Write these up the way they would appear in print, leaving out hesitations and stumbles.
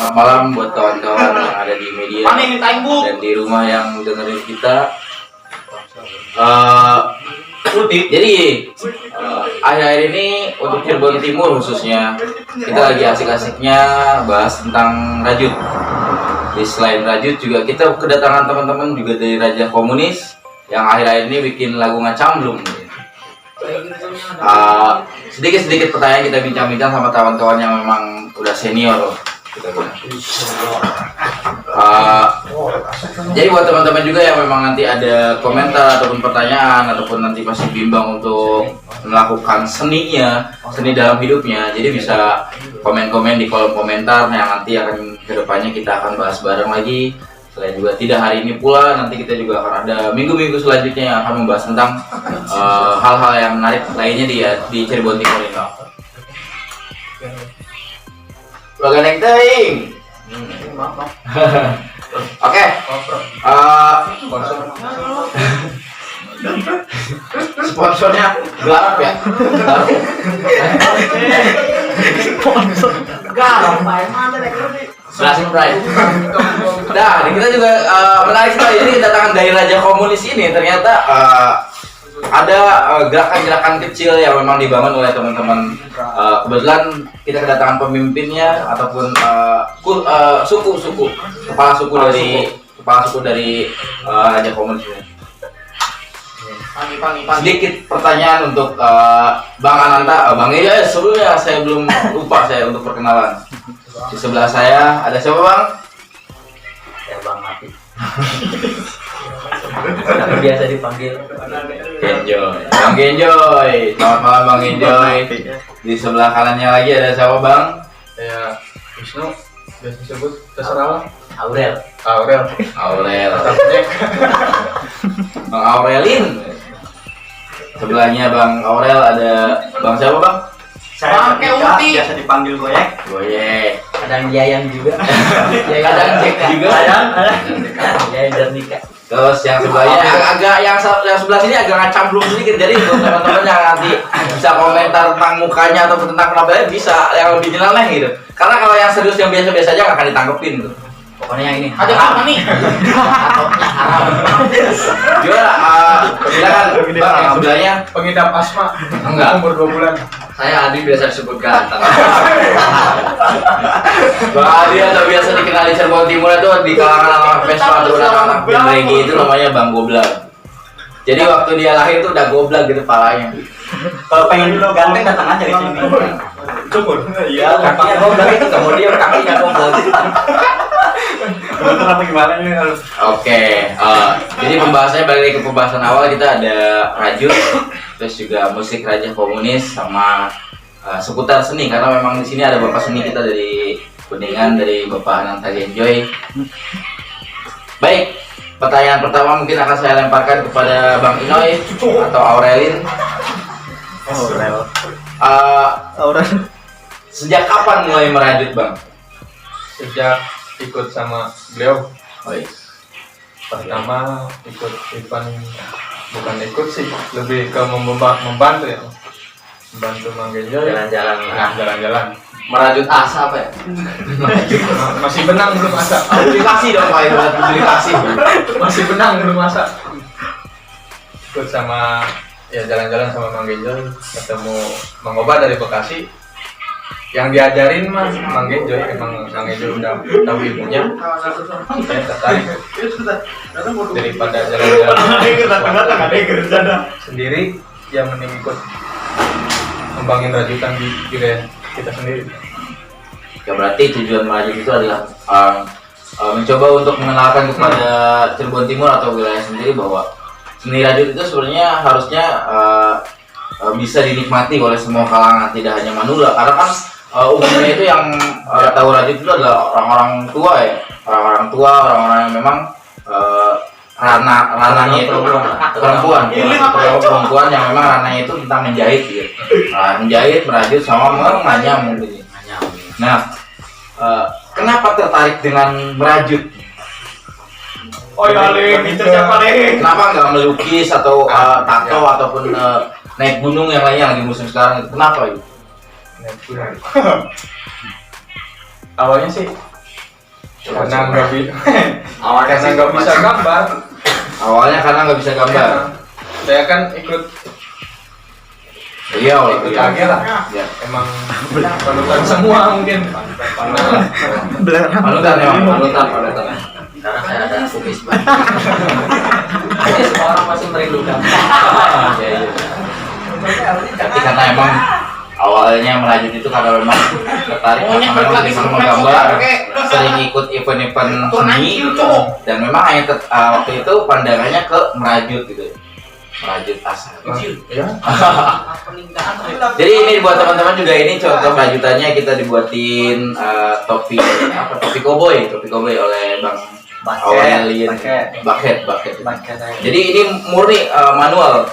Selamat malam buat kawan-kawan yang ada di media dan di rumah yang dengerin kita. Jadi akhir-akhir ini untuk Cirebon Timur khususnya kita lagi asik-asiknya bahas tentang rajut. Di selain rajut juga kita kedatangan teman-teman juga dari Raja Komunis yang akhir-akhir ini bikin lagu ngacamblung. Sedikit-sedikit pertanyaan kita bincang-bincang sama kawan-kawan yang memang udah senior. Jadi buat teman-teman juga yang memang nanti ada komentar ataupun pertanyaan ataupun nanti masih bimbang untuk melakukan seni dalam hidupnya, jadi bisa komen-komen di kolom komentar yang nanti akan kedepannya kita akan bahas bareng lagi. Selain juga tidak hari ini pula, nanti kita juga akan ada minggu-minggu selanjutnya yang akan membahas tentang hal-hal yang menarik lainnya di Cirebon Timur ini. Loganeng teing. Oke. Sponsornya Garap ya. Garap, Berhasil Pride. Nah, kita juga menarik sekali. Jadi kedatangan dari Raja Komunis ini ternyata ada gerakan-gerakan kecil yang memang dibangun oleh teman-teman. Kebetulan kita kedatangan pemimpinnya ataupun kepala suku dari Raja Komunis ini. Sedikit pertanyaan untuk Bang Ananta, Bang Eja. Sebelumnya saya belum lupa saya untuk perkenalan. Di sebelah saya ada siapa, Bang? Ya, Bang Mati. Biasa dipanggil Genjoy. Bang Genjoy. Selamat malam Bang Genjoy. Di sebelah kanannya lagi ada siapa, Bang? Saya Wisnu, biasa disebut terserah lah. Aurel. Aurel. Bang Aurelin. Sebelahnya Bang Aurel ada Bang siapa, Bang? Saya biasa dipanggil Goyek. Kadang Yayan juga. Kadang Jack juga. Yayan dan Nika. Terus yang sebelahnya yang sebelah sini agak ngacamblung sedikit. Jadi untuk teman-teman yang nanti bisa komentar tentang mukanya atau tentang penampilannya bisa yang lebih nyeleneh gitu. Karena kalau yang serius yang biasa-biasa aja nggak akan ditanggepin gitu. Pokoknya yang ini. Ada apa nih? Gimana? Silakan Bang yang sebelahnya. Pengidap asma. Enggak. Umur 2 bulan. Saya Adi, biasa disebut ganteng. Bang Adi atau biasa dikenal di Cirebon Timur itu di kalangan Vespa atau anak band reggae itu namanya Bang Goblag. Jadi waktu dia lahir tuh udah goblag gitu palanya. Kalau pengen ganteng datang aja di sini. Cukur. Iya, kakinya goblag itu kemudian kakinya goblag. Betul apa gimana ini harus? Oke, jadi pembahasannya balik lagi ke pembahasan awal, kita ada rajut, terus juga musik Raja Komunis sama seputar seni, karena memang di sini ada bapak seni kita dari Kuningan, dari Bapak Ananta Genjoy. Baik, pertanyaan pertama mungkin akan saya lemparkan kepada Bang Inoy atau Aurelin. Aurel. Sejak kapan mulai merajut, Bang? Sejak ikut sama beliau. Baik. Pertama ikut event, bukan ikut sih, lebih ke membantu ya. Membantu Mang Genjoy jalan-jalan. Merajut asa apa ya? Masih benang belum masak. Aplikasi dong Pak, buat aplikasi. Masih benang belum masak. Ikut sama ya jalan-jalan sama Mang Genjoy, ketemu Mang Oba dari Bekasi. Yang diajarin Mang Genjoy, emang Mang Genjoy udah tahu ilmunya. Saya tertarik daripada jalan-jalan sendiri, yang mending ikut ngembangin rajutan di wilayah kita sendiri. Ya berarti tujuan merajut itu adalah mencoba untuk mengenalkan kepada Cirebon Timur atau wilayah sendiri bahwa seni rajut itu sebenarnya harusnya bisa dinikmati oleh semua kalangan, tidak hanya manula. Karena kan umumnya itu yang tahu rajut itu adalah orang-orang tua ya, orang-orang yang memang ranahnya itu perempuan yang memang ranahnya itu tentang menjahit gitu. Menjahit, merajut sama menganyam gitu. Nah, kenapa tertarik dengan merajut? Oh ya, itu siapa nih? Kenapa nggak melukis atau tato ataupun naik gunung yang lainnya lagi musim sekarang? Kenapa itu? Awalnya sih Karena nggak bisa. Awalnya Karena nggak bisa gambar. Awalnya karena nggak bisa gambar. Saya kan ikut Iya, ikut aja lah. Ya. Emang panutan semua mungkin. Panutan ya, panutan. karena saya ada kumis. Jadi semua orang masih merindukan. Iya. Tapi karena emang awalnya merajut itu karena memang tertarik karena memang senang menggambar, sering ikut event-event seni dan memang hanya waktu itu pandangannya ke merajut gitu, merajut asal. Ya. Jadi ini buat teman-teman juga ini contoh rajutannya kita dibuatin topi topi koboi oleh Bang Aurelien bucket. Jadi ini murni manual.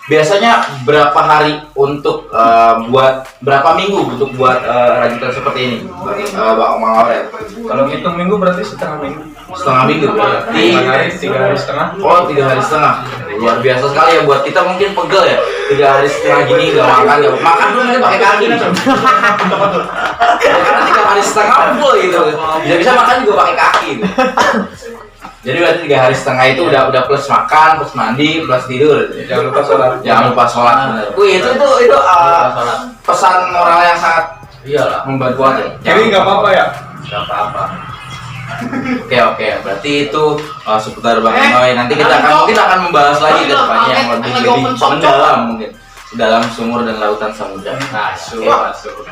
Biasanya berapa hari untuk buat berapa minggu untuk buat rajutan seperti ini, Bang Aurel? Kalau hitung minggu berarti setengah minggu. Setengah minggu berarti. 3 hari setengah. Oh, 3 hari setengah. Luar biasa sekali ya buat kita mungkin pegel ya. 3 hari setengah gini nggak makan, dulu nanti pakai kaki. Karena 3 hari setengah full gitu. Bisa makan juga pakai kaki gitu. Jadi berarti 3 hari setengah itu udah plus makan, plus mandi, plus tidur. Jangan lupa sholat. Jangan lupa sholat. Bener. Wih, itu pesan moral yang sangat Iyalah. membantu hati. Jadi nggak apa-apa ya? Gak apa-apa. Oke, berarti itu seputar Bang Noy. Nanti kita akan membahas lagi ke depannya yang lebih mendalam mungkin dalam sumur dan lautan samudra. Nah,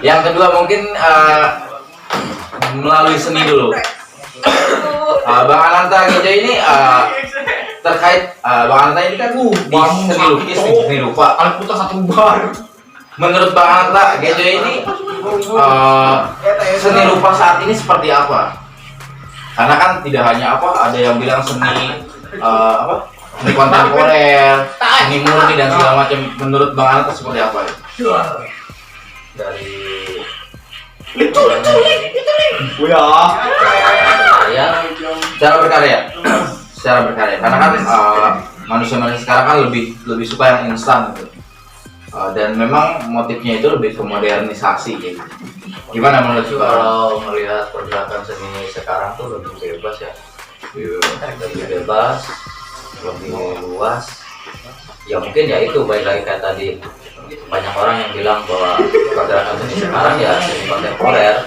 yang kedua mungkin melalui seni dulu. Bang Ananta Gejo ini terkait Bang Ananta ini kan di seni lukis, seni rupa. Alputa satu bar. Menurut Bang Ananta Gejo ini seni rupa saat ini seperti apa? Karena kan tidak hanya ada yang bilang seni seni kontemporer, seni murni dan segala macam. Menurut Bang Ananta seperti apa? Dari Ya, secara berkarya. Karena kan manusia-manusia sekarang kan lebih suka yang instan gitu. Dan memang motifnya itu lebih ke modernisasi gitu. Gimana menurut kalau melihat pergerakan seni sekarang tuh lebih bebas ya. Lebih bebas, lebih luas. Ya mungkin ya itu baik lagi kayak tadi banyak orang yang bilang bahwa pergerakan seni sekarang ya seni kontemporer.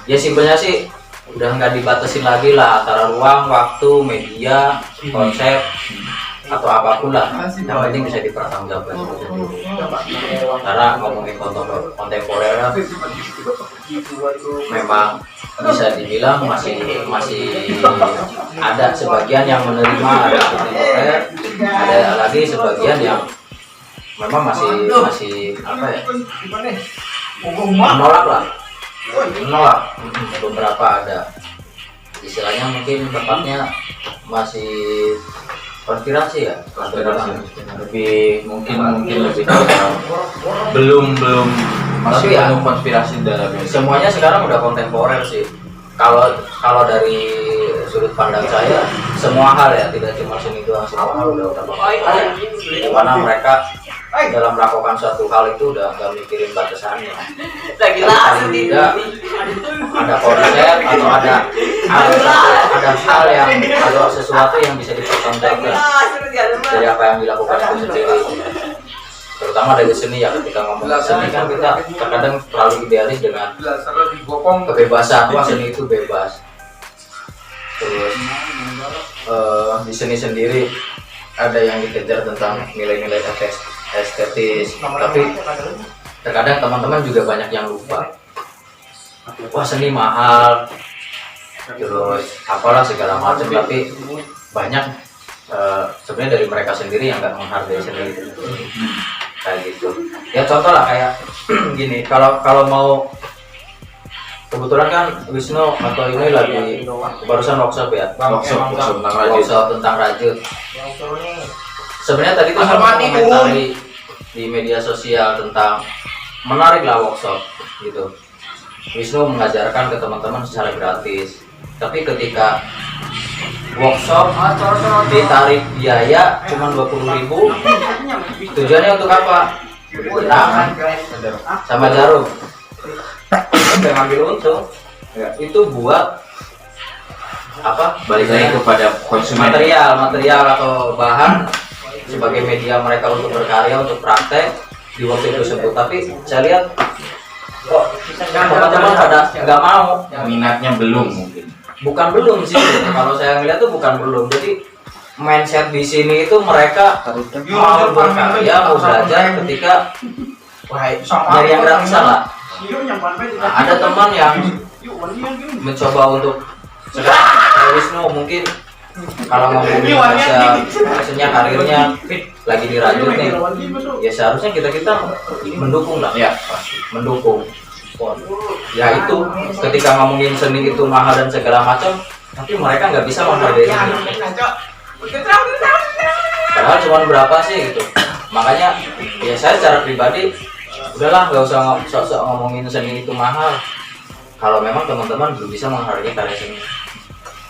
Ya simpelnya sih udah nggak dibatasin lagi lah antara ruang, waktu, media, konsep atau apapun lah. Yang penting bisa dipertanggungjawabkan. Karena ngomongin kontemporer memang bisa dibilang masih ada sebagian yang menerima ada kontemporer, ada lagi sebagian yang memang masih apa ya, menolak. Beberapa ada istilahnya mungkin tepatnya masih konspirasi ya, lebih mungkin lebih belum masih tapi ya, penuh konspirasi dalamnya. semuanya sekarang udah kontemporer sih. Kalau dari sudut pandang saya, semua hal ya, tidak cuma seni doang, semua hal udah kontemporer. Dimana mereka dalam melakukan suatu hal itu udah gak mikirin batasannya. Paling tidak ada konsep atau ada hal yang atau sesuatu yang bisa dipertanggungjawabkan dari apa yang dilakukan itu sendiri. Terutama dari seni ya, ketika ngomong seni kan kita terkadang terlalu idealis dengan kebebasan. Wah, seni itu bebas. Terus di seni sendiri ada yang dikejar tentang nilai-nilai estetis, tapi terkadang teman-teman juga banyak yang lupa. Wah, seni mahal, terus apalah segala macam, tapi banyak sebenarnya dari mereka sendiri yang nggak menghargai seni itu. Kayak gitu. Ya contoh lah kayak gini, kalau mau kebetulan kan Wisnu atau ini lagi barusan workshop ya, workshop tentang rajut. Sebenarnya tadi tuh saya komentari di media sosial tentang menarik lah workshop gitu. Wisnu mengajarkan ke teman-teman secara gratis, tapi ketika workshop ditarik biaya cuma 20.000, tujuannya untuk apa? Benang sama jarum, udah ngambil untung. Itu buat balik lagi kepada konsumen. material atau bahan sebagai media mereka untuk berkarya, untuk praktek di workshop tersebut. Tapi saya lihat kok teman-teman pada nggak mau, Minatnya belum mungkin. bukan belum sih. Kalau saya melihat tuh bukan belum. Jadi mindset di sini itu mereka mau berkarya, mau belajar ketika nyari yang gratisan lah. Nah, ada teman yang mencoba untuk sekarang Wisnu mungkin kalau ngomongin maksudnya karirnya lagi dirajut nih, ya seharusnya kita mendukung lah, Ya, pasti. mendukung. Ya itu ketika ngomongin seni itu mahal dan segala macam, tapi mereka nggak bisa menghargai seni. Padahal cuma berapa sih gitu. Makanya ya saya secara pribadi udahlah nggak usah sok-sok ngomongin seni itu mahal. Kalau memang teman-teman belum bisa menghargai karya seni,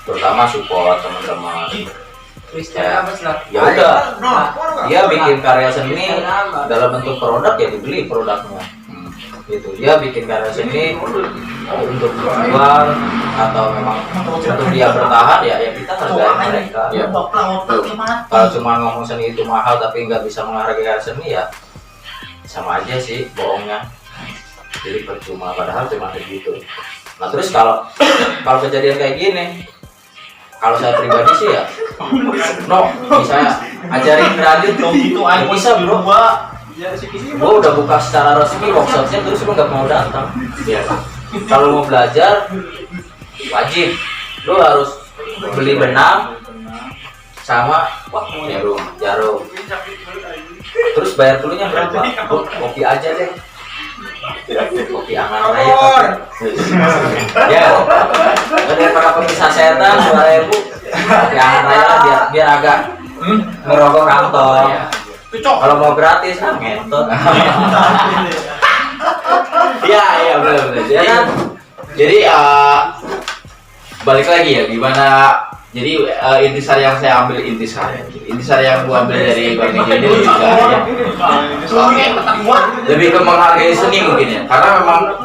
terutama support teman-teman. Ya udah, dia bikin karya seni dalam bentuk produk ya dibeli produknya. Gitu. Dia bikin karya seni untuk dijual atau memang untuk dia bertahan ya kita hargai mereka. Ya. Kalau cuma ngomong seni itu mahal tapi nggak bisa menghargai karya seni ya sama aja sih bohongnya. Jadi percuma, padahal cuma begitu. Nah terus kalau kejadian kayak gini, kalau saya pribadi sih ya bisa ajarin kredit itu bisa bro. Gua udah buka secara resmi workshopnya, terus lu nggak mau datang. Ya. Kalau mau belajar wajib lu harus beli benang sama jarum. Terus bayar dulunya berapa? Kopi aja deh. Kopi angan raya ya daripada pemisah setan 2.000 kopi angan raya biar agak ngerokok kantor. Kalau mau gratis ngentot. Iya benar. Jadi balik lagi ya gimana. Jadi intisari yang saya ambil intisari yang gua ambil dari Bang Ejo ini lebih ke menghargai seni mungkin ya, karena memang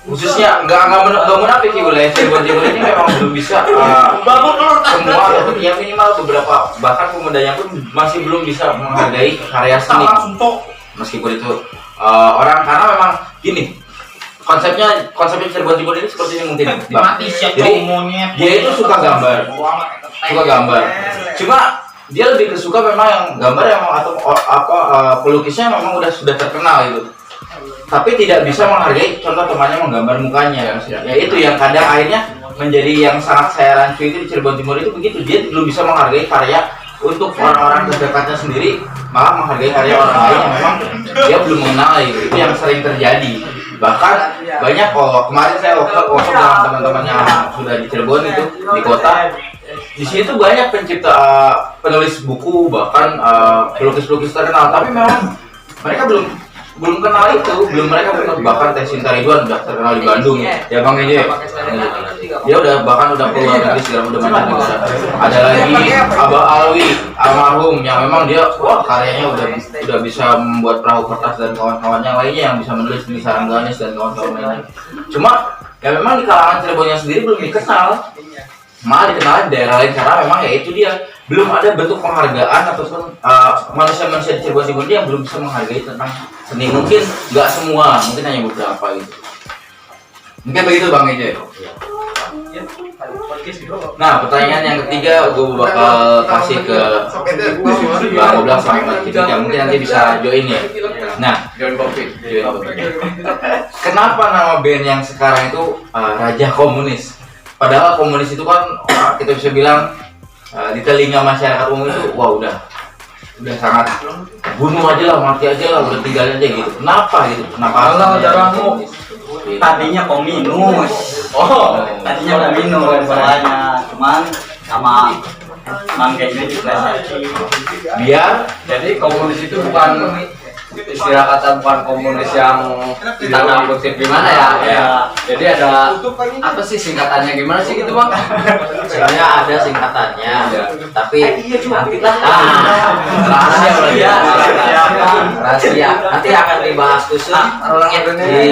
khususnya nggak munafik ya wilayah Cirebon Timur ini memang belum bisa semua atau ya minimal beberapa bahkan pemudanya pun masih belum bisa menghargai karya seni meskipun itu orang, karena memang gini konsepnya Cirebon Timur ini seperti ini mungkin jadi dia itu suka gambar cuma dia lebih kesuka memang yang gambar yang atau pelukisnya memang sudah terkenal gitu, tapi tidak bisa menghargai contoh temannya menggambar mukanya ya itu yang kadang akhirnya menjadi yang sangat saya rancu itu di Cirebon Timur itu begitu, dia belum bisa menghargai karya untuk orang-orang terdekatnya sendiri, malah menghargai karya orang lain yang memang dia belum mengenal gitu. Itu yang sering terjadi. Bahkan banyak kemarin saya workshop dengan teman-teman yang sudah di Cirebon itu di kota, di sini tuh banyak pencipta penulis buku bahkan pelukis-pelukis terkenal, tapi memang mereka belum kenal itu, mereka bahkan Teh Sinta Ridwan udah terkenal di Bandung ya Bang Ejo ya. Dia udah keluar negeri segala udah macam-macam. Ada lagi Abah Alwi almarhum yang memang dia karyanya udah bisa membuat perahu kertas dan kawan-kawannya lainnya yang bisa menulis di Sarangganis dan kawan-kawan lainnya. Cuma ya memang di kalangan Cirebonnya sendiri belum dikenal, malah dikenal di daerah lain karena memang ya itu dia belum ada bentuk penghargaan ataupun manusia-manusia di Cirebon Timur yang belum bisa menghargai tentang seni. Mungkin nggak semua, mungkin hanya beberapa gitu. Mungkin begitu Bang Ejo. Nah, pertanyaan yang ketiga gue bakal kasih ke Bang Oblang sama Mas Kiti, mungkin nanti bisa join ya. Nah, join kopi. Kenapa nama band yang sekarang itu Raja Komunis? Padahal komunis itu kan kita bisa bilang di telinga masyarakat umum itu udah sangat bunuh aja lah, mati aja lah, udah tinggal aja gitu. Kenapa gitu? Kenapa? Kalau darahmu tadinya kominus. Tadinya kominus masalahnya, cuman sama mangga ini juga Biar Jadi komunis itu bukan istilah kata, bukan komunis yang tanda kutip gimana ya. Jadi ada apa sih singkatannya gimana sih gitu Bang? Sebenarnya ada singkatannya, tapi nanti lah rahasia. Nanti akan dibahas khusus di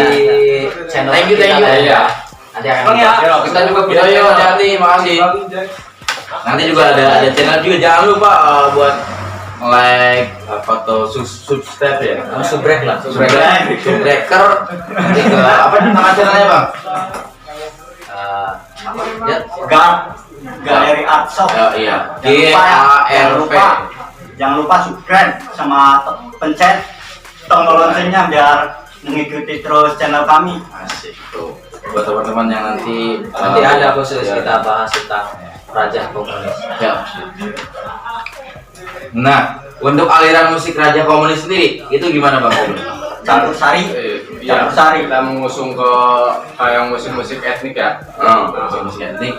channel Thank you kita. ya. Nanti akan Bang, ya. kita juga punya Yo, channel. hati-hati, makasih. Nanti juga ada channel juga, jangan lupa buat like atau subscribe ya. Subrek lah, Subbreaker. Nanti ke apa nama channelnya bang? Ya, Galeri Art Shop. Ya, iya. Jangan lupa ya, GARP. jangan lupa subscribe sama pencet tombol loncengnya biar mengikuti terus channel kami. Asik tuh. Buat teman-teman yang nanti ada khusus ya. kita bahas tentang Raja Komunis. Ya. Nah, untuk aliran musik Raja Komunis sendiri itu gimana bang? Campur sari. Ya, Campur sari. kita mengusung ke kayak musik-musik etnik ya. Musik etnik.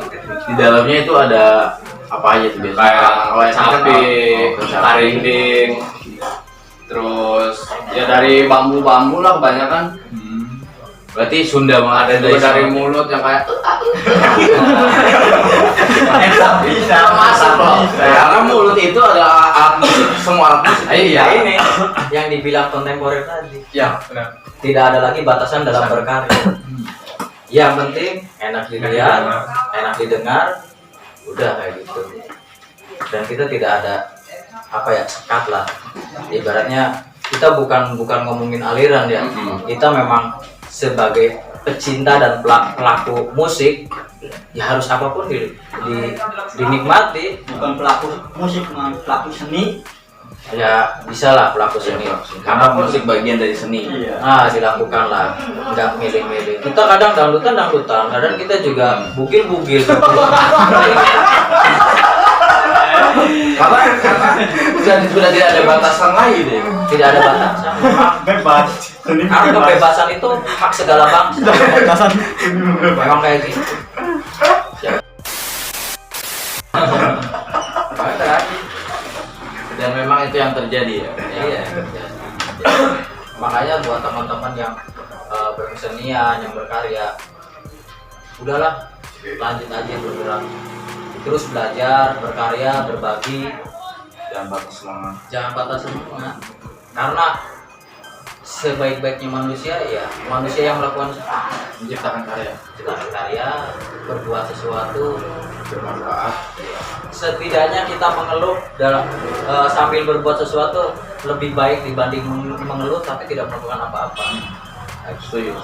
Di dalamnya itu ada apa aja tuh biasanya? Kayak Kalau etnik kan, cabe, kecapi. karinding, terus ya dari bambu-bambu lah kebanyakan. Berarti Sunda Ada banget. juga dari mulut yang kayak Bisa Masuk loh. Karena mulut itu adalah alat musik, semua alat musik. Iya ini yang dibilang kontemporer tadi. ya benar. Tidak ada lagi batasan dalam berkarya. Yang penting enak dilihat, enak didengar, udah kayak gitu. Dan kita tidak ada apa ya sekat lah. Ibaratnya kita bukan ngomongin aliran ya. Kita memang sebagai pecinta dan pelaku musik ya harus apapun dinikmati. bukan pelaku musik, pelaku seni. Ya bisa lah pelaku seni. Karena musik bagian dari seni. Iya. Dilakukan lah, nggak milih-milih. Kita kadang dangdutan, kadang kita juga bugil. Karena sudah tidak ada batasan lagi deh. Tidak ada batasan. Bebas. Seni Karena kebebasan itu hak segala bangsa. Kebebasan. Memang kayak gitu. Dan memang itu yang terjadi ya. Iya. Makanya buat teman-teman yang berkesenian, yang berkarya, udahlah lanjut aja bergerak. Terus belajar, berkarya, berbagi, Jangan batas semangat. jangan patah semangat. Karena sebaik-baiknya manusia ya manusia yang melakukan Menciptakan karya menciptakan karya, berbuat sesuatu. bermanfaat. Setidaknya kita mengeluh dalam sambil berbuat sesuatu lebih baik dibanding mengeluh tapi tidak melakukan apa-apa. Setuju.